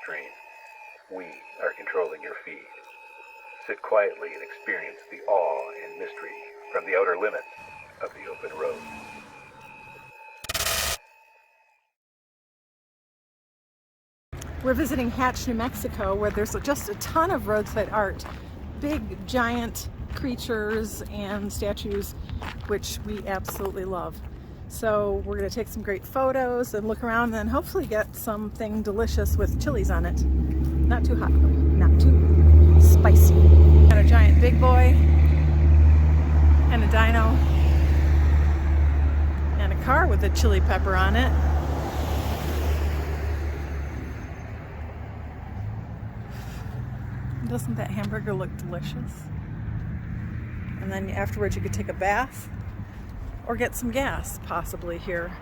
stream. We are controlling your feed. Sit quietly and experience the awe and mystery from the outer limits of the open road. We're visiting Hatch, New Mexico, where there's just a ton of roadside art. Big, giant creatures and statues, which we absolutely love. So we're going to take some great photos and look around and then hopefully get something delicious with chilies on it. Not too hot, not too spicy. Got a giant big boy and a dino and a car with a chili pepper on it. Doesn't that hamburger look delicious? And then afterwards you could take a bath or get some gas, possibly here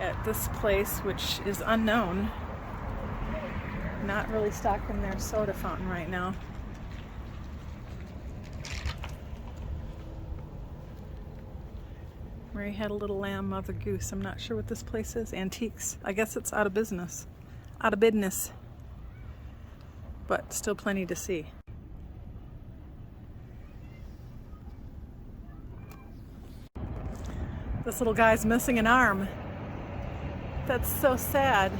at this place, which is unknown. Not really stocking their soda fountain right now. Mary had a little lamb, mother goose. I'm not sure what this place is. Antiques. I guess it's out of business. Out of business. But still plenty to see. This little guy's missing an arm. That's so sad.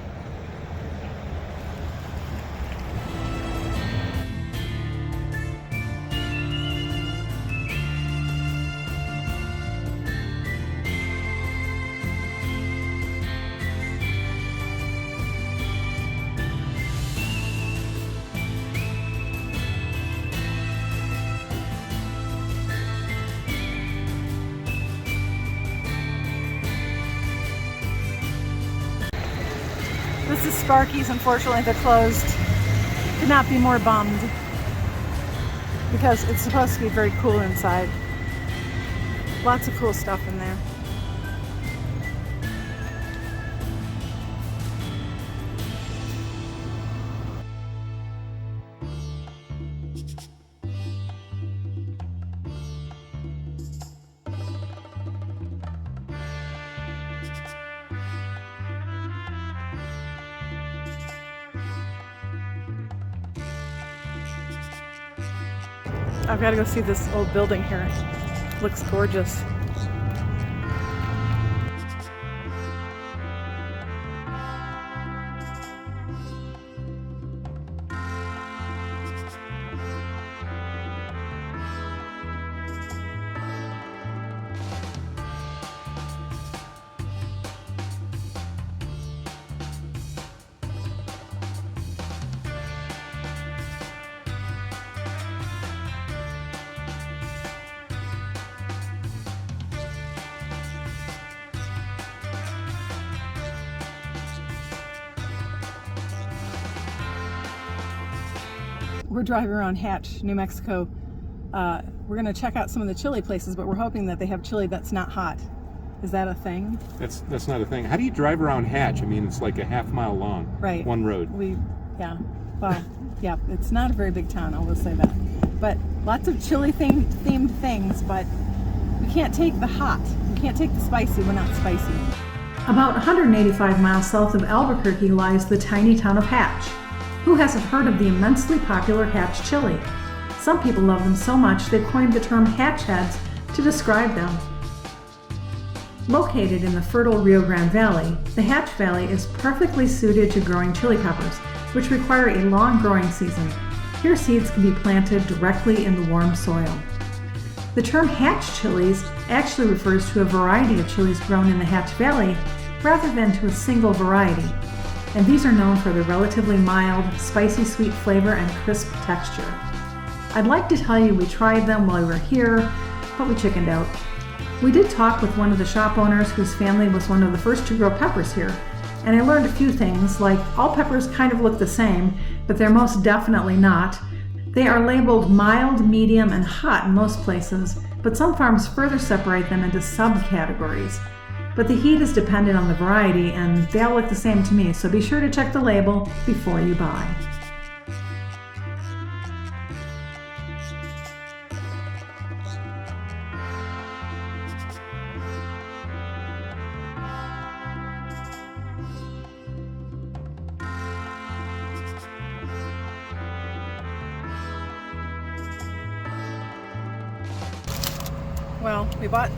This is Sparky's. Unfortunately, they're closed. Could not be more bummed because it's supposed to be very cool inside. Lots of cool stuff in there. I've got to go see this old building here. Looks gorgeous. We're driving around Hatch, New Mexico. We're going to check out some of the chili places, but we're hoping that they have chili that's not hot. Is that a thing? That's not a thing. How do you drive around Hatch? I mean, it's like a half-mile long. Right. One road. Yeah. Well, yeah, it's not a very big town, I will say that. But lots of chili themed things, but we can't take the hot. We can't take the spicy. We're not spicy. About 185 miles south of Albuquerque lies the tiny town of Hatch. Who hasn't heard of the immensely popular Hatch chili? Some people love them so much they've coined the term Hatch heads to describe them. Located in the fertile Rio Grande Valley, the Hatch Valley is perfectly suited to growing chili peppers, which require a long growing season. Here seeds can be planted directly in the warm soil. The term Hatch chilies actually refers to a variety of chilies grown in the Hatch Valley rather than to a single variety. And these are known for their relatively mild, spicy sweet flavor and crisp texture. I'd like to tell you we tried them while we were here, but we chickened out. We did talk with one of the shop owners whose family was one of the first to grow peppers here, and I learned a few things, like all peppers kind of look the same, but they're most definitely not. They are labeled mild, medium, and hot in most places, but some farms further separate them into subcategories. But the heat is dependent on the variety, and they all look the same to me, so be sure to check the label before you buy. Well,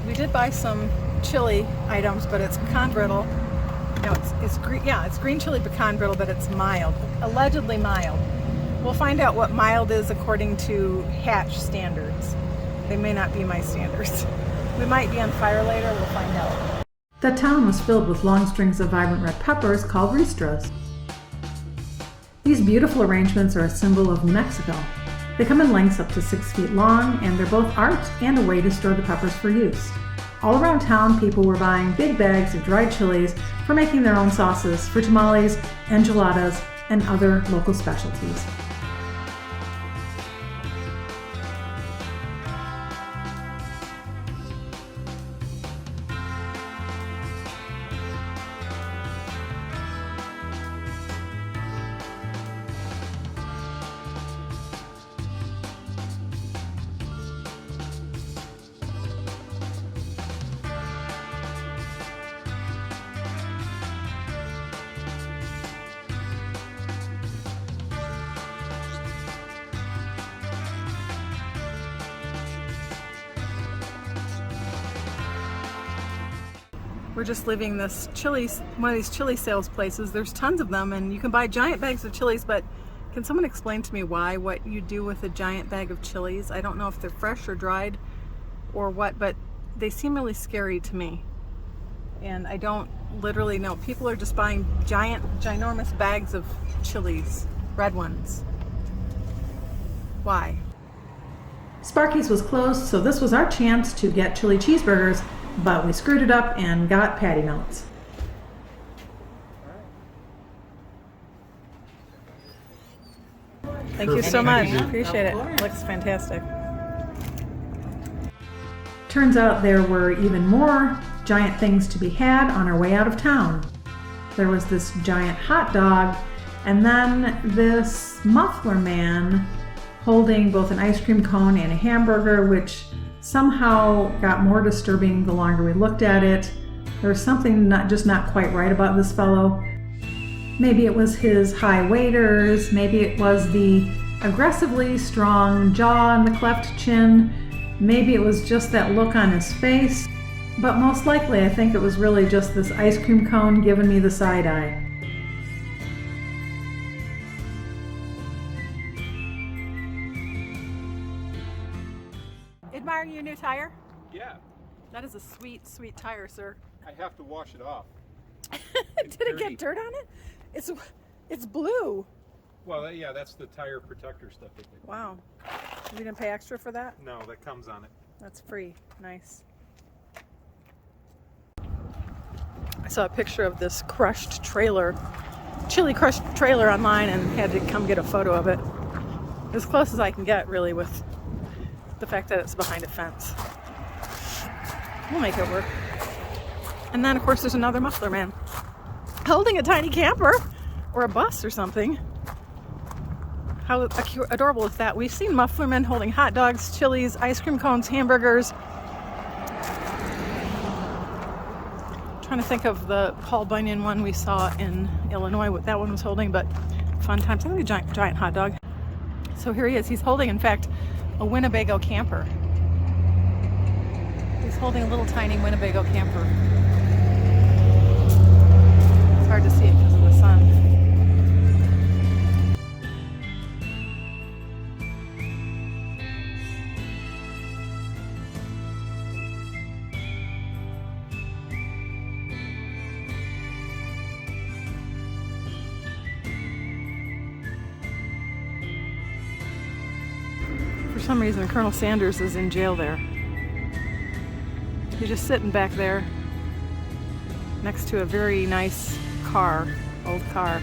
we did buy some chili items, but it's pecan brittle. No, it's green. Yeah, it's green chili pecan brittle, but it's mild, allegedly mild. We'll find out what mild is according to Hatch standards. They may not be my standards. We might be on fire later. We'll find out. The town was filled with long strings of vibrant red peppers called ristras. These beautiful arrangements are a symbol of New Mexico. They come in lengths up to 6 feet long, and they're both art and a way to store the peppers for use. All around town, people were buying big bags of dried chilies for making their own sauces for tamales, enchiladas, and other local specialties. We're just leaving this one of these chili sales places. There's tons of them, and you can buy giant bags of chilies, but can someone explain to me what you do with a giant bag of chilies? I don't know if they're fresh or dried or what, but they seem really scary to me. And I don't literally know. People are just buying ginormous bags of chilies, red ones. Why? Sparky's was closed, so this was our chance to get chili cheeseburgers, but we screwed it up and got patty melts. Thank you so much. Appreciate it. Looks fantastic. Turns out there were even more giant things to be had on our way out of town. There was this giant hot dog, and then this muffler man holding both an ice cream cone and a hamburger, which somehow got more disturbing the longer we looked at it. There was something not quite right about this fellow. Maybe it was his high waiters, maybe it was the aggressively strong jaw and the cleft chin, maybe it was just that look on his face, but most likely I think it was really just this ice cream cone giving me the side eye. Admiring your new tire? Yeah, That is a sweet, sweet tire, sir. I have to wash it off. Did it get dirt on it? It's blue. Well, yeah, that's the tire protector stuff. That they put. Wow. You didn't pay extra for that? No, that comes on it. That's free. Nice. I saw a picture of this chili crushed trailer online and had to come get a photo of it. As close as I can get, really, with the fact that it's behind a fence. We'll make it work. And then, of course, there's another muffler man holding a tiny camper or a bus or something. How adorable is that? We've seen muffler men holding hot dogs, chilies, ice cream cones, hamburgers. I'm trying to think of the Paul Bunyan one we saw in Illinois, what that one was holding, but fun times. I think a giant hot dog. So here he is. He's holding, in fact, a Winnebago camper. He's holding a little tiny Winnebago camper. It's hard to see it because of the sun. For some reason, Colonel Sanders is in jail there. He's just sitting back there next to a very nice car, old car.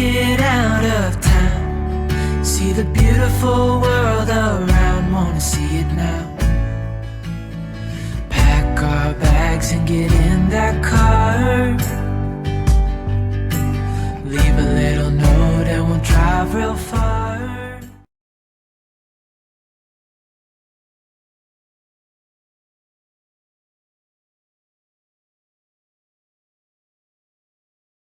get out of town, see the beautiful world around, wanna see it now. Pack our bags and get in that car, leave a little note and we'll drive real far.